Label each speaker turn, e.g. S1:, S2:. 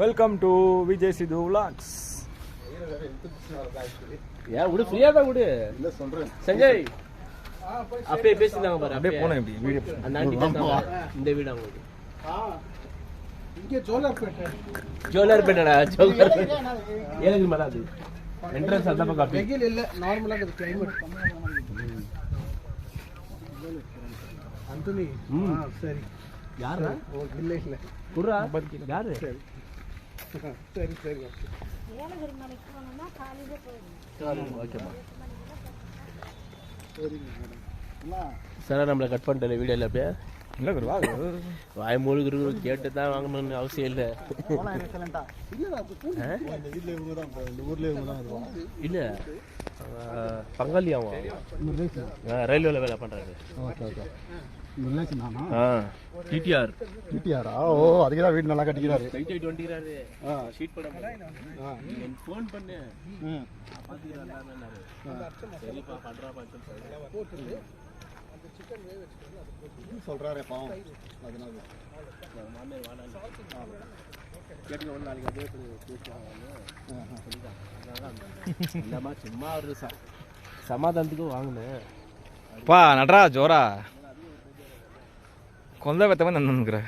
S1: Welcome to Vijay Sidhu vlogs.
S2: ஏன் விடு ஃப்ரீயா தான் விடு.
S3: இல்ல சொல்றேன்
S2: சஞ்சய் அப்படியே பேசினாங்க பாரு.
S1: அப்படியே போனேன் இப்படி வீடியோ.
S2: அந்த ஆண்டி பேசினாங்க இந்த வீடு அவங்களுக்கு.
S3: இங்க ஜோலார்பேட்டை.
S2: ஜோலார்பேட்டடா ஜோலார்பேட்டை. ஏலகிரி மலை அது. என்ட்ரன்ஸ் அந்த பக்கம் அப்படி.
S3: வெயில் இல்ல நார்மலா இருக்கு கிளைமேட். அந்தனி சரி
S2: யாரா?
S3: ஓ இல்ல இல்ல
S2: குர்ரா யாரு?
S3: சரி சரி சரி
S4: ஏலகிரி மலைக்கு போனோம்னா காலையில போயிடும்.
S2: ஓகேமா.
S3: சரிங்க மேடம். அண்ணா
S2: சார் நம்மளை கட் பண்ணிட்டேன் வீடியோவில் அப்படியே.
S1: இல்லை குரு வா
S2: வாய் மூழ்கு கேட்டு தான் வாங்கணும்னு அவசியம் இல்லை.
S3: போனா எக்ஸலென்ட்டா இல்ல இந்த வீட்ல இவங்க தான் இந்த ஊர்ல இவங்க தான் இருப்பாங்க.
S2: இல்லை பங்காளி அவன் ரயில்வேல வேலை பண்ணுறாரு.
S3: ஓகே ஓகே ரிலேஷன் நானா
S2: டிடிஆர்
S3: டிடிஆரா? ஓ அதுக்கு தான் வீடு நல்லா கட்டிக்கிறாரு.
S2: லைட் ஆயிட்டு வந்துக்கிறாரு. ஷீட் போட ஃபோன் பண்ணு பார்த்துக்கிறாரு. சரிப்பா பண்ணுறாப்பா
S3: சொல்றாரே பாவம் அதனால
S2: மாமியார் வாடான்னு கேட்டுக்க ஒன்று நாளைக்கு அப்படியே பேசுவாங்க சொல்லிட்டாங்க. இந்த மாதிரி சும்மா ஒரு சமாதானத்துக்கும் வாங்கினேன்.
S1: பா நட்ரா ஜோரா கொந்த வெத்தவன் நன்னுங்கிற